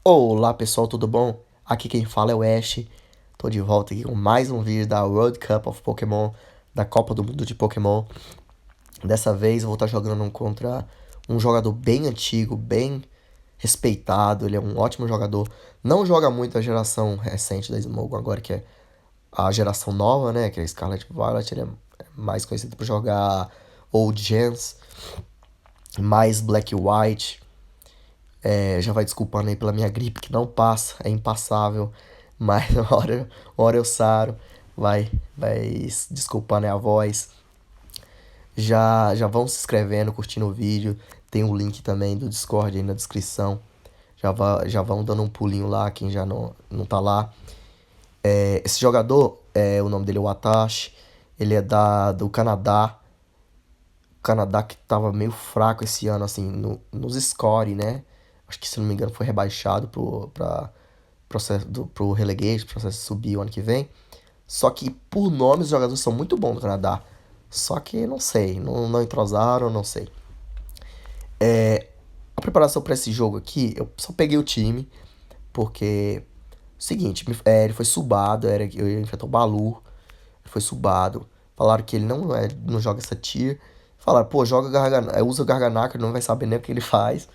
Olá pessoal, tudo bom? Aqui quem fala é o Ash. Tô de volta aqui com mais um vídeo da World Cup of Pokémon, da Copa do Mundo de Pokémon. Dessa vez eu vou estar jogando contra um jogador bem antigo, bem respeitado. Ele é um ótimo jogador. Não joga muito a geração recente da Smogon agora, que é a geração nova, né? Que é a Scarlet Violet. Ele é mais conhecido por jogar Old Gens, mais Black e White. Já vai desculpando aí pela minha gripe que não passa, é impassável. Mas uma hora eu saro. Vai desculpando aí a voz. Já vão se inscrevendo, curtindo o vídeo. Tem o link também do Discord aí na descrição. Já vão dando um pulinho lá, quem já não tá lá. Esse jogador, o nome dele é Watashi. Ele é do Canadá. O Canadá que tava meio fraco esse ano, assim, nos score, né? Acho que, se não me engano, foi rebaixado pro relegation, processo de subir o ano que vem. Só que, por nome, os jogadores são muito bons no Canadá. Só que, não sei, não entrosaram, não sei. A preparação para esse jogo aqui, eu só peguei o time, porque, seguinte, ele foi subado, eu ia enfrentar o Balu, ele foi subado. Falaram que ele não joga essa tier. Falaram, pô, usa o Garganacl, não vai saber nem o que ele faz.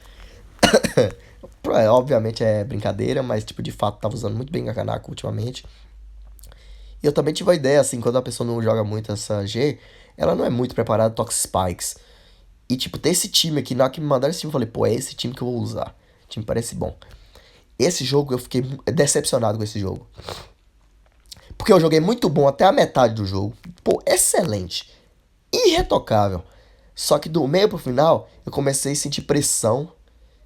Obviamente é brincadeira, mas, tipo, de fato, tava usando muito bem Garganacl ultimamente. E eu também tive a ideia, assim, quando a pessoa não joga muito essa G, ela não é muito preparada, Tox Spikes. E, tipo, ter esse time aqui, na hora que me mandaram esse time, eu falei, pô, é esse time que eu vou usar. O time parece bom. Esse jogo, eu fiquei decepcionado com esse jogo. Porque eu joguei muito bom até a metade do jogo. Pô, excelente. Irretocável. Só que do meio pro final, eu comecei a sentir pressão.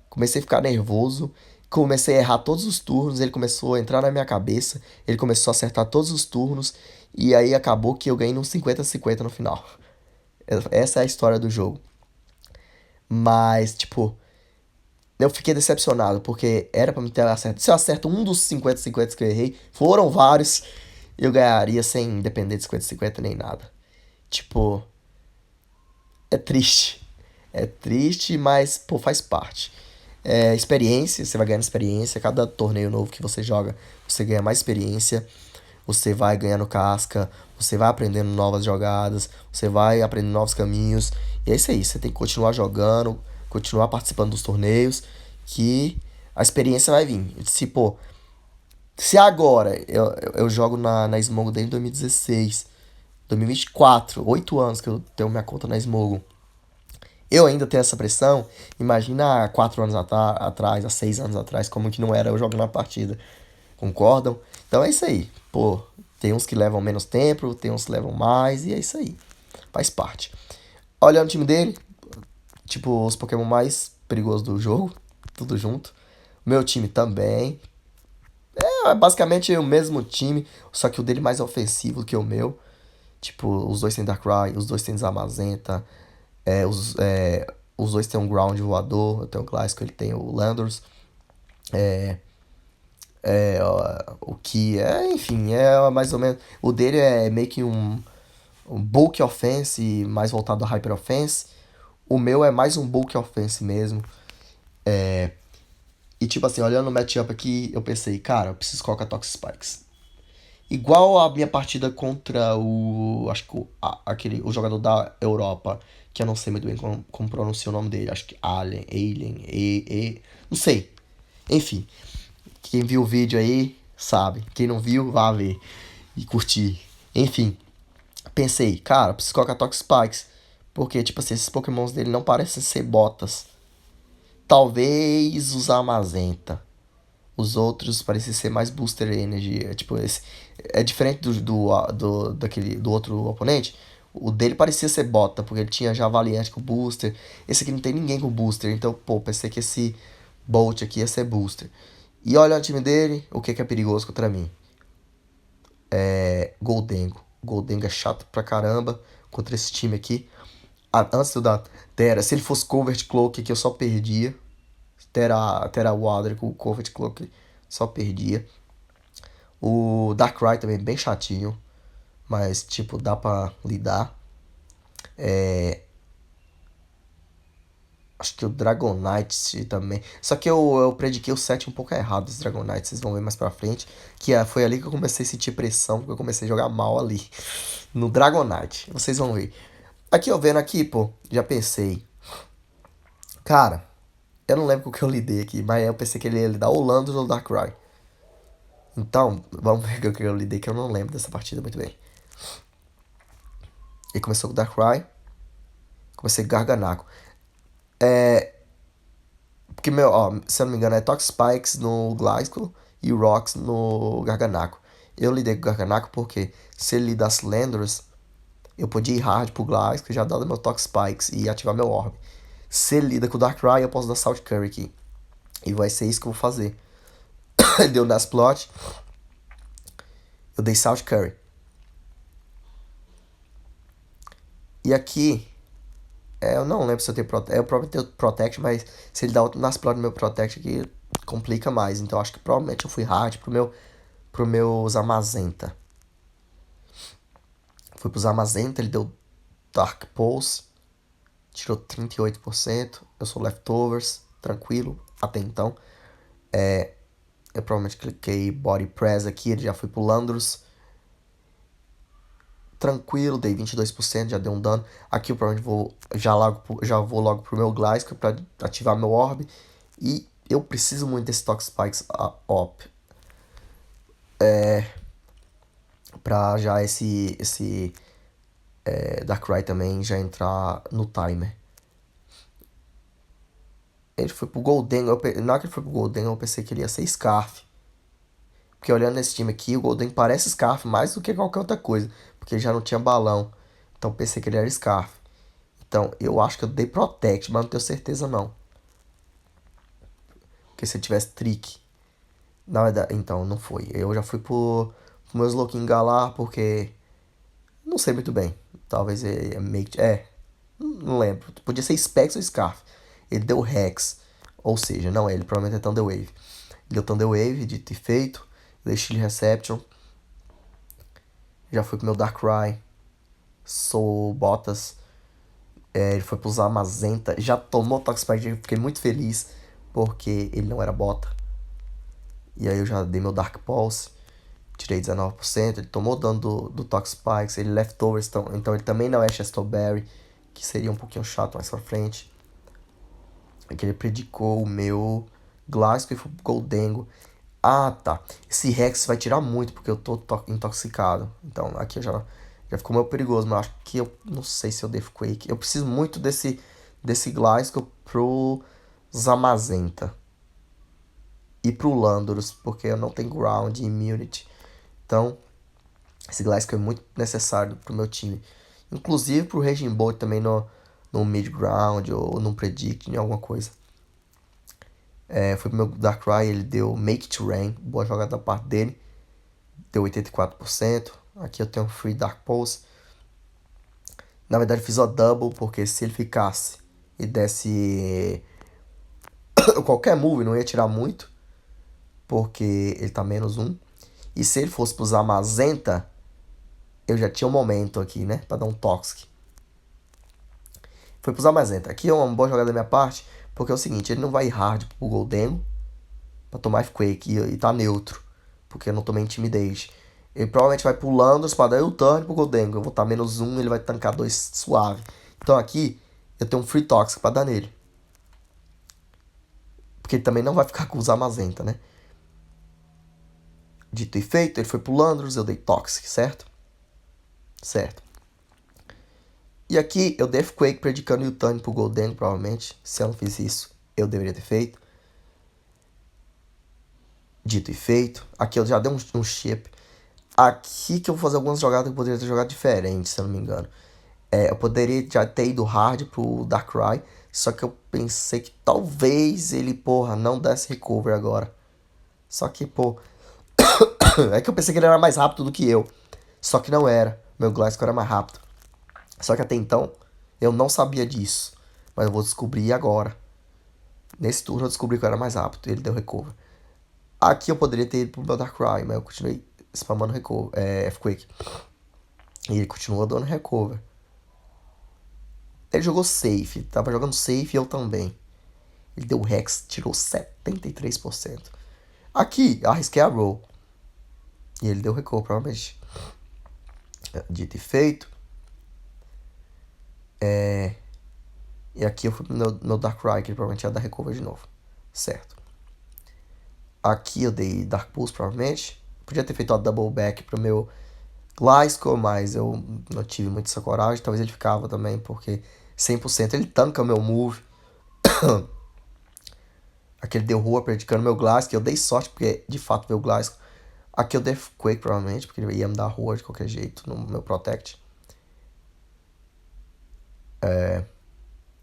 Comecei a ficar nervoso. Comecei a errar todos os turnos. Ele começou a entrar na minha cabeça. Ele começou a acertar todos os turnos. E aí acabou que eu ganhei num 50-50 no final. Essa é a história do jogo. Mas, tipo, eu fiquei decepcionado. Porque era pra me ter acertado. Se eu acerto um dos 50-50 que eu errei, foram vários, eu ganharia sem depender de 50-50 nem nada. Tipo, é triste. É triste, mas, pô, faz parte. Experiência, você vai ganhando experiência. Cada torneio novo que você joga, você ganha mais experiência. Você vai ganhando casca, você vai aprendendo novas jogadas, você vai aprendendo novos caminhos. E é isso aí, você tem que continuar jogando, continuar participando dos torneios, que a experiência vai vir. Pô, se agora eu jogo na Smogon desde 2016, 2024, 8 anos que eu tenho minha conta na Smogon. Eu ainda tenho essa pressão. Imagina há 4 anos atrás, há 6 anos atrás, como que não era eu jogando uma partida. Concordam? Então é isso aí. Pô, tem uns que levam menos tempo, tem uns que levam mais, e é isso aí. Faz parte. Olhando o time dele, tipo, os Pokémon mais perigosos do jogo, tudo junto. Meu time também. É basicamente o mesmo time, só que o dele mais ofensivo que o meu. Tipo, os dois têm Darkrai, os dois têm Zamazenta, os dois têm um Ground voador, eu tenho o Glasgow, ele tem o Landorus. O que é, enfim, é mais ou menos. O dele é meio que um bulk offense, mais voltado a hyper offense. O meu é mais um bulk offense mesmo. E tipo assim, olhando o matchup aqui, eu pensei, cara, eu preciso colocar Toxic Spikes. Igual a minha partida contra o. Acho que o jogador da Europa, que eu não sei muito bem como pronuncia o nome dele. Acho que não sei. Enfim, quem viu o vídeo aí sabe. Quem não viu, vá ver e curtir. Enfim, pensei, cara, preciso colocar Toxic Spikes. Porque, tipo assim, esses pokémons dele não parecem ser botas. Talvez usar Amazenta. Os outros parecem ser mais Booster Energy. Tipo, esse. É diferente do outro oponente. O dele parecia ser bota, porque ele tinha já Valiant com Booster. Esse aqui não tem ninguém com Booster. Então, pô, pensei que esse Bolt aqui ia ser Booster. E olha o time dele, o que é perigoso contra mim. Goldengo. Goldengo é chato pra caramba contra esse time aqui. Antes do da Terra, se ele fosse Covert Cloak aqui, eu só perdia. Terra Water com o Covert Cloak, só perdia. O Darkrai também é bem chatinho, mas tipo, dá pra lidar. Acho que o Dragonite também. Só que eu prediquei o set um pouco errado dos Dragonite. Vocês vão ver mais pra frente. Foi ali que eu comecei a sentir pressão. Porque eu comecei a jogar mal ali. No Dragonite. Vocês vão ver. Aqui, ó, vendo aqui, pô. Já pensei. Cara, eu não lembro com o que eu lidei aqui. Mas eu pensei que ele ia lidar ou Landorus ou Darkrai. Então, vamos ver com o que eu lidei. Que eu não lembro dessa partida muito bem. Ele começou com o Darkrai. Comecei com Garganaco. Porque, meu, ó, se eu não me engano, é Toxpikes no Gliscor e Rocks no Garganaco. Eu lidei com o Garganaco porque se ele lidasse Landorus, eu podia ir hard pro Gliscor, já dar meu Toxpikes e ativar meu Orb. Se ele lida com o Darkrai, eu posso dar Salt Curry aqui. E vai ser isso que eu vou fazer. Deu Nuzlocke, eu dei Salt Curry. E aqui, eu não lembro se eu tenho Protect. Eu provavelmente tenho Protect, mas se ele dá outro Nuzlocke no meu Protect aqui, complica mais. Então acho que provavelmente eu fui hard pro meu Zamazenta. Fui pro Zamazenta, ele deu Dark Pulse, tirou 38%. Eu sou Leftovers, tranquilo, até então. Eu provavelmente cliquei Body Press aqui, ele já foi pro Landorus. Tranquilo, dei 22%, já deu um dano. Aqui eu provavelmente já vou logo pro meu Gliscor pra ativar meu Orb. E eu preciso muito desse Toxpikes Op. Pra já esse Darkrai também já entrar no timer. Ele foi pro Golden. Na hora que ele foi pro Golden, eu pensei que ele ia ser Scarf. Porque olhando nesse time aqui, o Golden parece Scarf mais do que qualquer outra coisa. Porque ele já não tinha balão. Então eu pensei que ele era Scarf. Então eu acho que eu dei Protect, mas não tenho certeza não. Porque se ele tivesse Trick. Na verdade, então não foi. Eu já fui pro meu Slowking Galar porque. Não sei muito bem. Talvez é Make. Não lembro. Podia ser Specs ou Scarf. Ele deu Rex. Ou seja, não, ele provavelmente é Thunder Wave. Ele deu Thunder Wave, dito e feito. Dei Shield Reception. Já fui pro meu Darkrai. Sou Botas. Ele foi pro Zamazenta. Já tomou Toxapex. Fiquei muito feliz. Porque ele não era bota. E aí eu já dei meu Dark Pulse. Tirei 19%. Ele tomou dano do Toxapex. Ele Leftovers. Então ele também não é Chestoberry. Que seria um pouquinho chato mais pra frente. É que ele predicou o meu Glasgow e foi pro Goldengo. Ah, tá. Esse Rex vai tirar muito, porque eu tô intoxicado. Então, aqui já ficou meio perigoso, mas acho que eu não sei se eu devo Quake. Eu preciso muito desse Glasgow pro Zamazenta. E pro Landorus, porque eu não tenho Ground e Immunity. Então, esse Glasgow é muito necessário pro meu time. Inclusive pro Raging Bolt também no Mid Ground ou no Predict, em alguma coisa. Foi pro meu Darkrai, ele deu Make It Rain, boa jogada da parte dele. Deu 84%. Aqui eu tenho Free Dark Pulse. Na verdade eu fiz o double, porque se ele ficasse e desse qualquer move não ia tirar muito, porque ele tá -1. E se ele fosse pro Zamazenta, eu já tinha um momento aqui, né, pra dar um Toxic. Foi pro Zamazenta. Aqui é uma boa jogada da minha parte, porque é o seguinte, ele não vai hard pro Golden pra tomar F-Quake e tá neutro, porque eu não tomei Intimidate. Ele provavelmente vai pulando pra dar o turn pro Goldengo. Eu vou estar -1, ele vai tancar 2 suave. Então aqui eu tenho um Free Toxic pra dar nele. Porque ele também não vai ficar com os Zamazenta, né? Dito e feito, ele foi pro Landorus, eu dei Toxic, certo? Certo. E aqui eu dei Quake predicando o turn pro Goldengo, provavelmente. Se eu não fiz isso, eu deveria ter feito. Dito e feito. Aqui eu já dei um chip. Aqui que eu vou fazer algumas jogadas que eu poderia ter jogado diferente, se eu não me engano. Eu poderia já ter ido hard pro Darkrai, só que eu pensei que talvez ele, porra, não desse recover agora. Só que, pô, é que eu pensei que ele era mais rápido do que eu. Só que não era. Meu Gliscor era mais rápido. Só que até então, eu não sabia disso. Mas eu vou descobrir agora. Nesse turno eu descobri que eu era mais rápido. Ele deu recover. Aqui eu poderia ter ido pro meu Darkrai, mas eu continuei spamando recover, F-Quake. E ele continua dando recover. Ele jogou safe, tava jogando safe e eu também. Ele deu Hex, tirou 73%. Aqui, arrisquei a roll. E ele deu recuo, provavelmente. Dito e feito. E aqui eu fui pro meu Darkrai, que ele provavelmente ia dar recover de novo. Certo. Aqui eu dei Dark Pulse, provavelmente. Podia ter feito a double back pro meu Gliscor, mas eu não tive muita essa coragem. Talvez ele ficava também, porque 100% ele tanca o meu move. Aqui ele deu rua predicando meu Gliscor. Eu dei sorte, porque de fato meu Gliscor. Aqui eu dei Quake, provavelmente, porque ele ia me dar rua de qualquer jeito no meu Protect.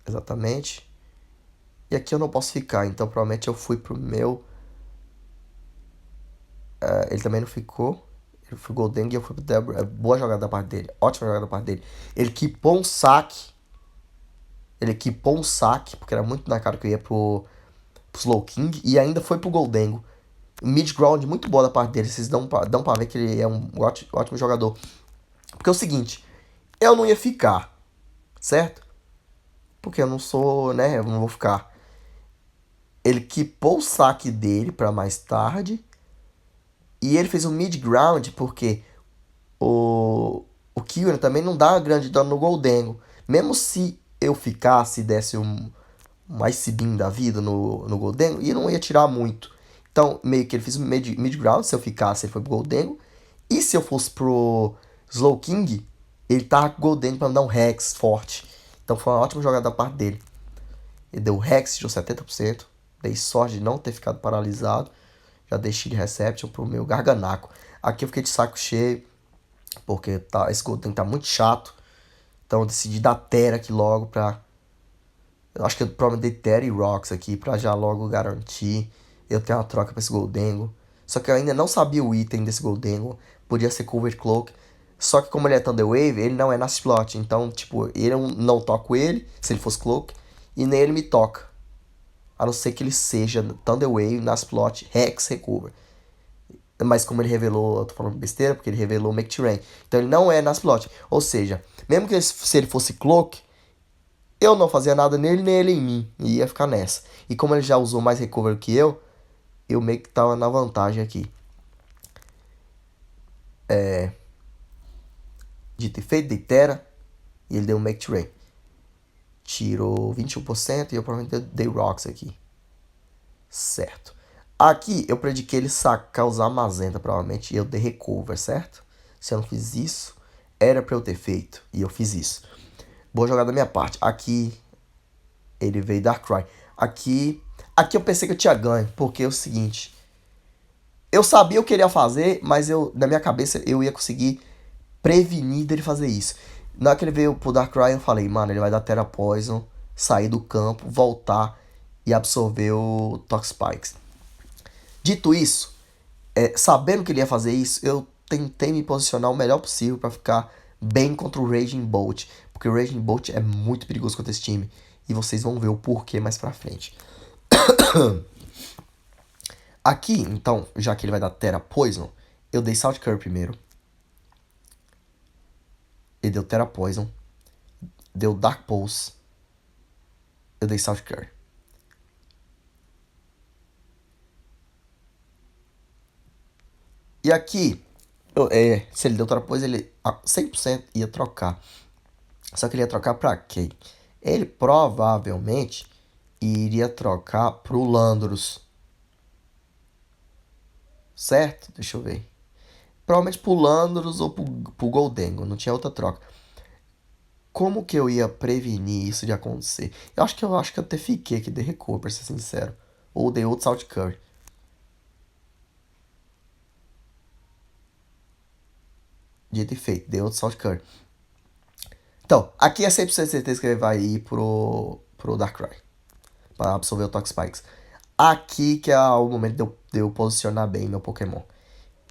Exatamente. E aqui eu não posso ficar, então provavelmente eu fui pro meu. Ele também não ficou. Ele foi Golden e eu fui pro Debra. Boa jogada da parte dele. Ótima jogada da parte dele. Ele equipou um saque. Porque era muito na cara que eu ia pro Slow King. E ainda foi pro Goldengo. Mid-ground muito boa da parte dele. Vocês dão pra ver que ele é um ótimo jogador. Porque é o seguinte. Eu não ia ficar. Certo? Porque eu não sou, né? Eu não vou ficar. Ele equipou o saque dele pra mais tarde. E ele fez um mid-ground porque o Kyurem também não dá grande dano no Goldengo. Mesmo se eu ficasse e desse um Ice Beam da vida no Goldengo, e não ia tirar muito. Então, meio que ele fez um mid-ground. Se eu ficasse, ele foi pro Goldengo. E se eu fosse pro Slow King, ele tava com o Goldengo pra me dar um Rex forte. Então foi uma ótima jogada da parte dele. Ele deu Rex, tirou 70%. Dei sorte de não ter ficado paralisado. Já dei Shield Reception pro meu Garganaco. Aqui eu fiquei de saco cheio, porque esse Golden tá muito chato. Então eu decidi dar Terra aqui logo pra... Eu acho que eu provavelmente dei Terra e Rocks aqui pra já logo garantir eu ter uma troca pra esse Goldengo. Só que eu ainda não sabia o item desse Goldengo. Podia ser Cover Cloak. Só que como ele é Thunder Wave, ele não é Nasty Plot. Então, tipo, eu não toco ele, se ele fosse Cloak. E nem ele me toca. A não ser que ele seja Thunder Wave, Nasty Plot, Hex, Recover. Mas como ele revelou, eu tô falando besteira, porque ele revelou Make Terrain. Então ele não é Nasplot. Ou seja, mesmo que se ele fosse Cloak, eu não fazia nada nele, nem ele em mim. E ia ficar nessa. E como ele já usou mais Recover que eu meio que tava na vantagem aqui. Dito e feito, dei Terra. E ele deu Make Terrain. Tirou 21% e eu provavelmente dei Rocks aqui. Certo. Aqui eu prediquei ele causar Mazenta, provavelmente, e eu dei Recover, certo? Se eu não fiz isso, era pra eu ter feito. E eu fiz isso. Boa jogada da minha parte. Aqui ele veio Darkrai. Aqui eu pensei que eu tinha ganho, porque é o seguinte. Eu sabia o que ele ia fazer, mas na minha cabeça eu ia conseguir prevenir dele fazer isso. Na hora que ele veio pro Darkrai, eu falei, mano, ele vai dar Terra Poison, sair do campo, voltar e absorver o Toxpikes. Dito isso, sabendo que ele ia fazer isso, eu tentei me posicionar o melhor possível para ficar bem contra o Raging Bolt. Porque o Raging Bolt é muito perigoso contra esse time. E vocês vão ver o porquê mais pra frente. Aqui, então, já que ele vai dar Terra Poison, eu dei Salt Curry primeiro. Ele deu Terra Poison. Deu Dark Pulse. Eu dei Salt Curry. E aqui, se ele deu Terra Poison, ele 100% ia trocar. Só que ele ia trocar pra quem? Ele provavelmente iria trocar pro Landorus. Certo? Deixa eu ver. Provavelmente pro Landorus ou pro Goldengo. Não tinha outra troca. Como que eu ia prevenir isso de acontecer? Eu acho que eu até fiquei aqui de recuo, pra ser sincero. Ou dei outro Salt Curry. Dito e feito, dei outro Salt Curry. Então, aqui é 100% certeza que ele vai ir pro Darkrai. Pra absorver o Toxpikes. Aqui que é o momento de eu posicionar bem meu Pokémon.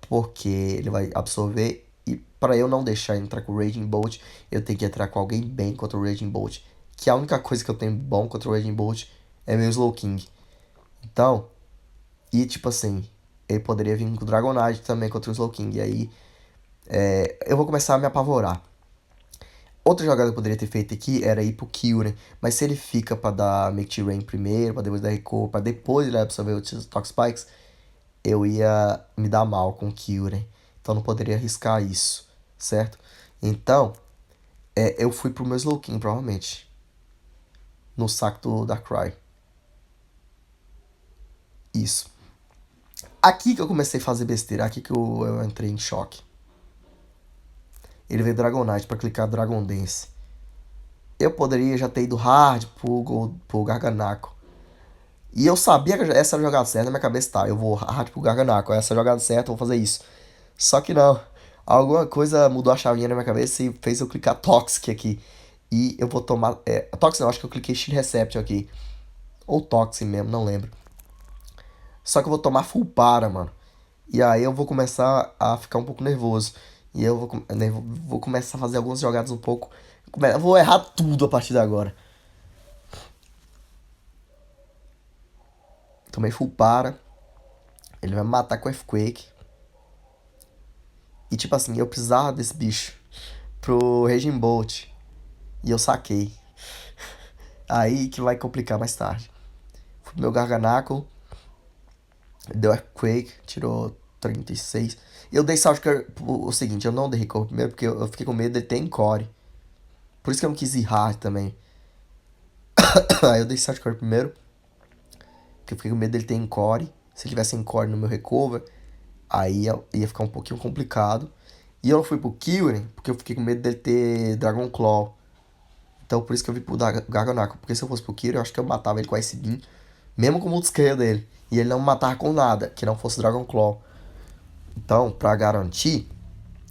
Porque ele vai absorver. E para eu não deixar entrar com o Raging Bolt, eu tenho que entrar com alguém bem contra o Raging Bolt. Que a única coisa que eu tenho bom contra o Raging Bolt é meu Slow King. Então, e tipo assim, ele poderia vir com o Dragonite também contra o Slow King. E aí, eu vou começar a me apavorar. Outra jogada que eu poderia ter feito aqui era ir pro Kyurem, mas se ele fica pra dar Make Rain primeiro, pra depois dar Recover, pra depois ele absorver os Toxpikes, eu ia me dar mal com o Kyurem. Então não poderia arriscar isso, certo? Então, eu fui pro meu Slowking, provavelmente. No saco do Darkrai. Isso. Aqui que eu comecei a fazer besteira, aqui que eu entrei em choque. Ele veio Dragonite pra clicar Dragon Dance. Eu poderia já ter ido hard pro Garganaco. E eu sabia que essa era a jogada certa, na minha cabeça tá, eu vou hard pro Garganaco, essa é a jogada certa, eu vou fazer isso. Só que não, alguma coisa mudou a chavinha na minha cabeça e fez eu clicar Toxic aqui. E eu vou tomar, Toxic não, acho que eu cliquei Shield Reception aqui. Ou Toxic mesmo, não lembro. Só que eu vou tomar Full Para, mano. E aí eu vou começar a ficar um pouco nervoso. E eu vou começar a fazer algumas jogadas um pouco. Eu vou errar tudo a partir de agora. Tomei Full Para. Ele vai me matar com Earthquake. E tipo assim, eu precisava desse bicho pro Raging Bolt. E eu saquei. Aí que vai complicar mais tarde. Fui pro meu Garganacle. Deu Earthquake. Tirou 36. Eu dei Salt Curve. O seguinte, eu não dei Recover primeiro porque eu fiquei com medo dele ter Encore. Por isso que eu não quis ir hard também. Aí eu dei Salt Curve primeiro. Porque eu fiquei com medo dele ter Encore. Se ele tivesse Encore no meu Recover, aí ia ficar um pouquinho complicado. E eu não fui pro Kyurem, porque eu fiquei com medo dele ter Dragon Claw. Então por isso que eu vim pro Garganaco. Porque se eu fosse pro Kyurem, eu acho que eu matava ele com Ice Beam. Mesmo com o Multiscale dele. E ele não me matava com nada, que não fosse Dragon Claw. Então, pra garantir,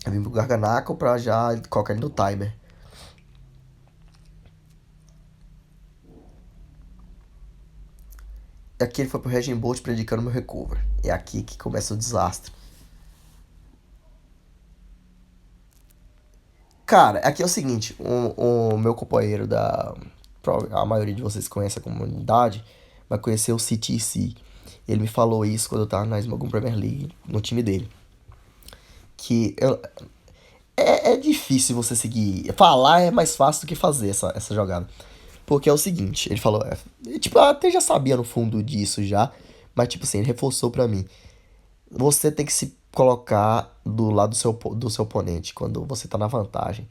eu vim pro Garganaco pra já colocar ele no timer. E aqui ele foi pro Raging Bolt predicando meu recover. É aqui que começa o desastre. Cara, aqui é o seguinte, o meu companheiro da. A maioria de vocês conhece a comunidade, vai conhecer o CTC. Ele me falou isso quando eu tava na Smogon Premier League, no time dele. Que é difícil você seguir. Falar é mais fácil do que fazer essa jogada. Porque é o seguinte, ele falou. Tipo, eu até já sabia no fundo disso já. Mas, tipo assim, ele reforçou pra mim. Você tem que se colocar do lado do seu oponente quando você tá na vantagem.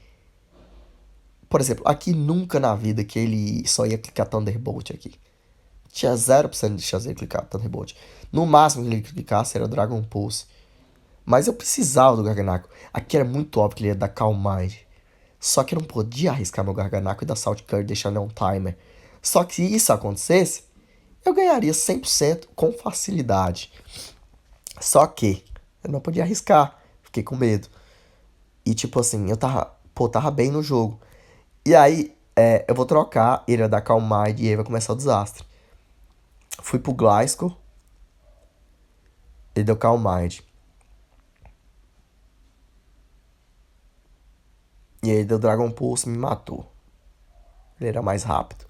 Por exemplo, aqui nunca na vida que ele só ia clicar Thunderbolt aqui. Tinha 0% de chance de ele clicar Thunderbolt. No máximo que ele clicasse era Dragon Pulse. Mas eu precisava do Garganaco. Aqui era muito óbvio que ele ia dar Calm Mind. Só que eu não podia arriscar meu Garganaco e dar Salt Curve e deixar ele um timer. Só que se isso acontecesse, eu ganharia 100% com facilidade. Só que eu não podia arriscar. Fiquei com medo. E tipo assim, tava bem no jogo. E aí, eu vou trocar, ele vai dar Calm Mind e aí vai começar o desastre. Fui pro Gliscor, ele deu Calm Mind. E aí deu Dragon Pulse e me matou. Ele era mais rápido.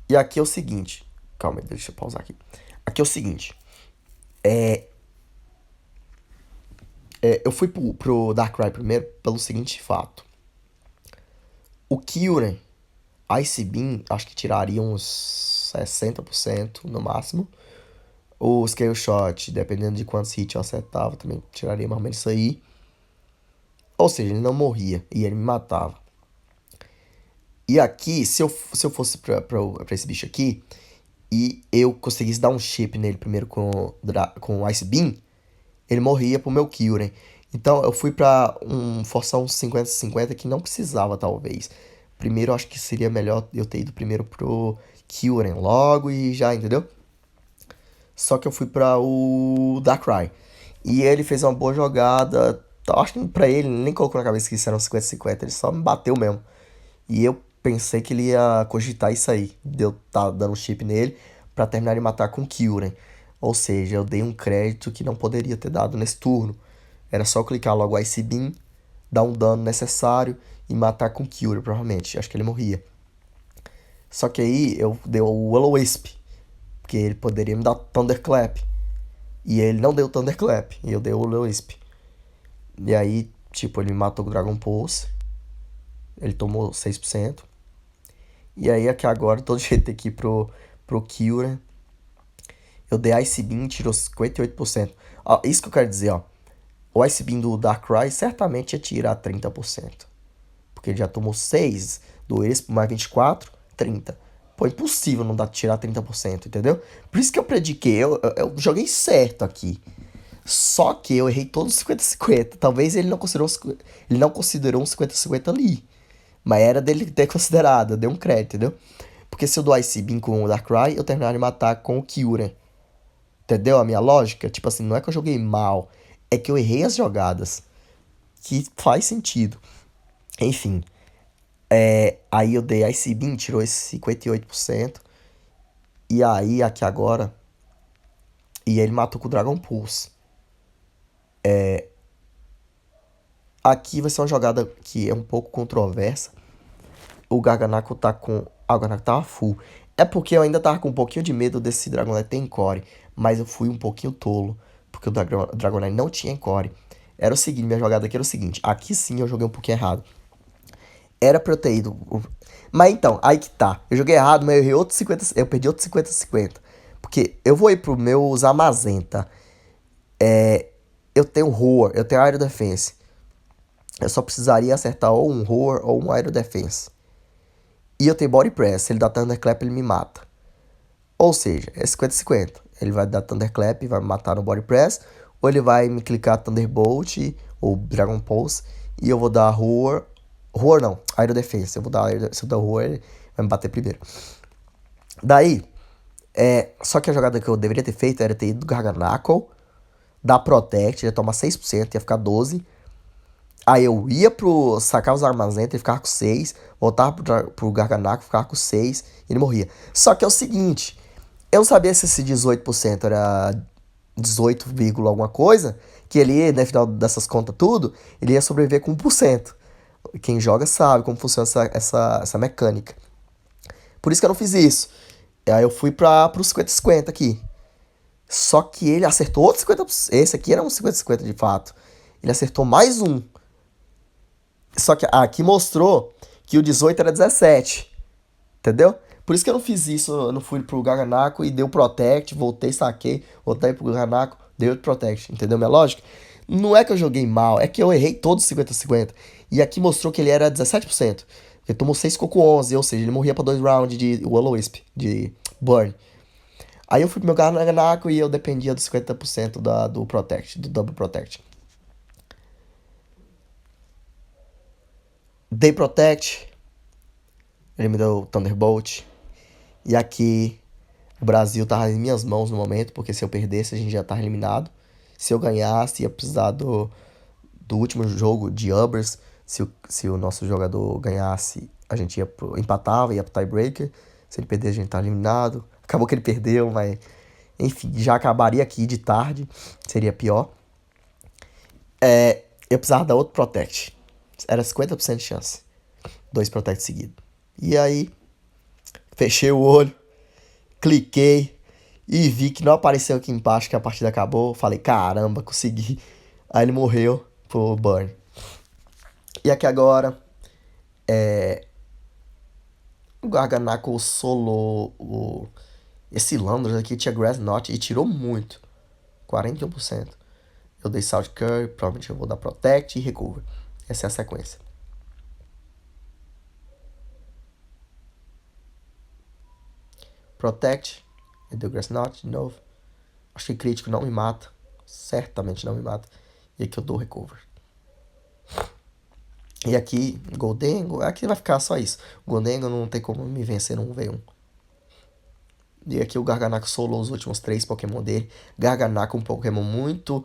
E aqui é o seguinte. Calma aí, deixa eu pausar aqui. Aqui é o seguinte. Eu fui pro Darkrai primeiro pelo seguinte fato. O Kyurem, Ice Beam, acho que tiraria uns 60% no máximo. O Scale Shot, dependendo de quantos hits eu acertava, também tiraria mais ou menos isso aí. Ou seja, ele não morria e ele me matava. E aqui, se eu fosse pra esse bicho aqui, e eu conseguisse dar um chip nele primeiro com o Ice Beam, ele morria pro meu Kyurem. Então eu fui pra forçar uns 50-50 que não precisava, talvez. Primeiro eu acho que seria melhor eu ter ido primeiro pro Kyurem logo e já, entendeu? Só que eu fui pra o Darkrai. E ele fez uma boa jogada. Acho que pra ele, nem colocou na cabeça que isso era um 50-50, ele só me bateu mesmo. E eu pensei que ele ia cogitar isso aí. De eu tá dando um chip nele pra terminar de matar com Kyurem. Ou seja, eu dei um crédito que não poderia ter dado nesse turno. Era só clicar logo o Ice Beam, dar um dano necessário e matar com Kyurem, provavelmente. Acho que ele morria. Só que aí eu dei o Will-O-Wisp, porque ele poderia me dar Thunderclap. E ele não deu Thunderclap, e eu dei o Will-O-Wisp. E aí, tipo, ele me matou com o Dragon Pulse. Ele tomou 6%. E aí aqui agora, todo jeito aqui pro Kyurem. Eu dei Ice Beam, tirou 58%. Ó, isso que eu quero dizer, ó. O Ice Beam do Darkrai certamente ia tirar 30%. Porque ele já tomou 6 do Expo, mais 24, 30. Pô, impossível não dar tirar 30%, entendeu? Por isso que eu prediquei, eu joguei certo aqui. Só que eu errei todos os 50-50. Talvez ele não considerou um 50-50 ali. Mas era dele ter considerado, deu um crédito, entendeu? Porque se eu dou Ice Beam com o Darkrai, eu terminaria de matar com o Kyurem. Entendeu a minha lógica? Tipo assim, não é que eu joguei mal, é que eu errei as jogadas. Que faz sentido. Enfim, aí eu dei Ice Beam, tirou esse 58%. E aí, aqui agora. E ele matou com o Dragon Pulse. Aqui vai ser uma jogada que é um pouco controversa. O Garganaco tá com. Ah, o Garganaco tava full. É porque eu ainda tava com um pouquinho de medo desse Dragonite ter Encore. Mas eu fui um pouquinho tolo. Porque o Dragonite não tinha Encore. Era o seguinte, minha jogada aqui era o seguinte. Aqui sim eu joguei um pouquinho errado. Era pra eu ter ido. Mas então, aí que tá. Eu joguei errado, mas eu errei outros 50. Eu perdi outros 50-50. Porque eu vou ir pro meu Zamazenta. Eu tenho Roar, eu tenho Aero Defense. Eu só precisaria acertar ou um Roar ou um Aero Defense. E eu tenho Body Press. Se ele dá Thunderclap, ele me mata. Ou seja, é 50-50. Ele vai dar Thunderclap e vai me matar no Body Press. Ou ele vai me clicar Thunderbolt ou Dragon Pulse. E eu vou dar Roar. Roar não, Aero Defense. Eu vou dar se eu der Roar, ele vai me bater primeiro. Daí, só que a jogada que eu deveria ter feito era ter ido do Garganacle, dar Protect, ia tomar 6%, ia ficar 12%. Aí eu ia pro sacar os armazenes, ele ficava com 6, voltava pro Garganaco, ficava com 6, e ele morria. Só que é o seguinte, eu não sabia se esse 18% era 18, alguma coisa, que ele, no final dessas contas tudo, ele ia sobreviver com 1%. Quem joga sabe como funciona essa mecânica. Por isso que eu não fiz isso. Aí eu fui pro 50-50 aqui. Só que ele acertou outro 50%. Esse aqui era um 50-50 de fato. Ele acertou mais um. Só que aqui mostrou que o 18 era 17. Entendeu? Por isso que eu não fiz isso. Eu não fui pro Garganaco e deu Protect. Voltei, saquei. Voltei pro Garganaco, deu Protect. Entendeu minha lógica? Não é que eu joguei mal. É que eu errei todos os 50-50. E aqui mostrou que ele era 17%. Ele tomou 6, ficou com 11. Ou seja, ele morria pra 2 rounds de Will-O-Wisp. De Burn. Aí eu fui pro meu Garganaco e eu dependia dos 50% do Protect. Do Double Protect. Dei Protect. Ele me deu Thunderbolt. E aqui o Brasil tava em minhas mãos no momento, porque se eu perdesse a gente já tava eliminado. Se eu ganhasse, ia precisar do último jogo de Ubbers. Se o nosso jogador ganhasse, a gente empatava, ia pro tiebreaker. Se ele perdesse, a gente tava eliminado. Acabou que ele perdeu, mas enfim, já acabaria aqui de tarde. Seria pior. Eu precisava dar outro Protect. Era 50% de chance. 2 Protect seguidos. E aí, fechei o olho, cliquei e vi que não apareceu aqui embaixo que a partida acabou. Falei, caramba, consegui. Aí ele morreu pro Burn. E aqui agora, o Garganacle solou esse Landros aqui, tinha Grass Knot e tirou muito. 41%. Eu dei Salt Curry, provavelmente eu vou dar Protect e Recover. Essa é a sequência. Protect, eu dei Grass Knot de novo. Acho que crítico não me mata. Certamente não me mata. E aqui eu dou Recover. E aqui, Goldengo, aqui vai ficar só isso. Goldengo não tem como me vencer num V1. E aqui o Garganaco solou os últimos 3 Pokémon dele. Garganaco é um Pokémon muito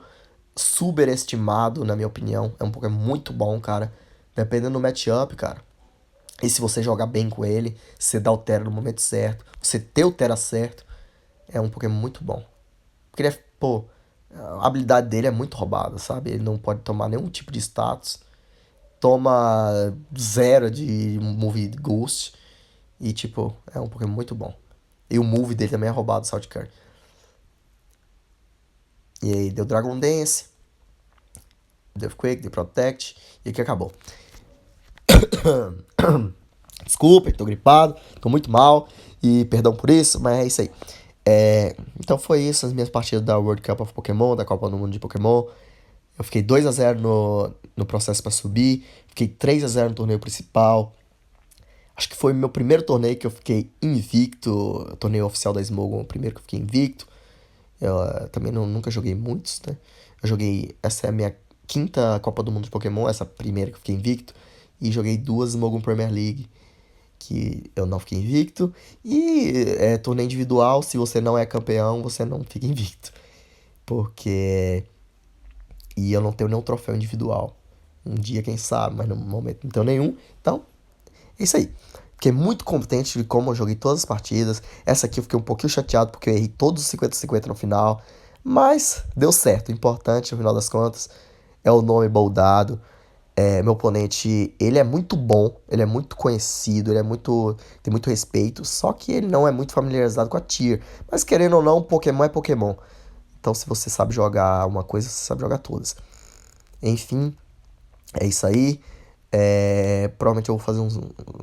superestimado, na minha opinião. É um Pokémon muito bom, cara. Dependendo do matchup, cara. E se você jogar bem com ele, você dá o Tera no momento certo, você ter o Tera certo, é um Pokémon muito bom. Porque ele é, pô, a habilidade dele é muito roubada, sabe? Ele não pode tomar nenhum tipo de status. Toma 0 de Move Ghost. E, tipo, é um Pokémon muito bom. E o move dele também é roubado, Salt Curry. E aí deu Dragon Dance, deu Quake, deu Protect, e aqui acabou. Desculpa, tô gripado, tô muito mal. E perdão por isso, mas é isso aí. Então foi isso, as minhas partidas da World Cup of Pokémon, da Copa do Mundo de Pokémon. Eu fiquei 2-0 no processo pra subir. Fiquei 3-0 no torneio principal. Acho que foi meu primeiro torneio que eu fiquei invicto. O torneio oficial da Smogon, o primeiro que eu fiquei invicto. Eu também nunca joguei muitos, né? Eu joguei. Essa é a minha quinta Copa do Mundo de Pokémon, essa primeira que eu fiquei invicto. E joguei duas Smogon Premier League, que eu não fiquei invicto. E torneio individual, se você não é campeão, você não fica invicto. Porque. E eu não tenho nenhum troféu individual. Um dia, quem sabe, mas no momento não tenho nenhum. Então, é isso aí. Fiquei muito contente de como eu joguei todas as partidas. Essa aqui eu fiquei um pouquinho chateado porque eu errei todos os 50-50 no final. Mas deu certo. O importante, no final das contas, é o nome boldado. Meu oponente, ele é muito bom, ele é muito conhecido, tem muito respeito. Só que ele não é muito familiarizado com a tier. Mas querendo ou não, Pokémon é Pokémon. Então, se você sabe jogar uma coisa, você sabe jogar todas. Enfim, é isso aí. Provavelmente eu vou fazer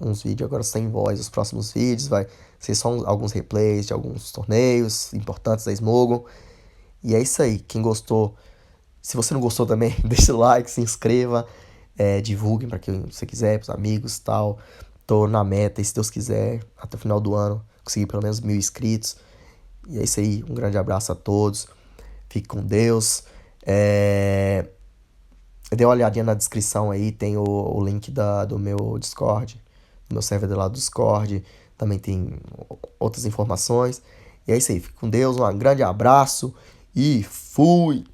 uns vídeos agora sem voz. Os próximos vídeos vai ser só alguns replays de alguns torneios importantes da Smogon. E é isso aí. Quem gostou, se você não gostou também, deixa o like, se inscreva, divulguem para quem você quiser, pros amigos e tal. Tô na meta, e se Deus quiser, até o final do ano, conseguir pelo menos 1.000 inscritos. E é isso aí. Um grande abraço a todos. Fique com Deus. Dê uma olhadinha na descrição aí, tem o link do meu Discord, do meu server lá do Discord. Também tem outras informações. E é isso aí, fique com Deus, um grande abraço e fui!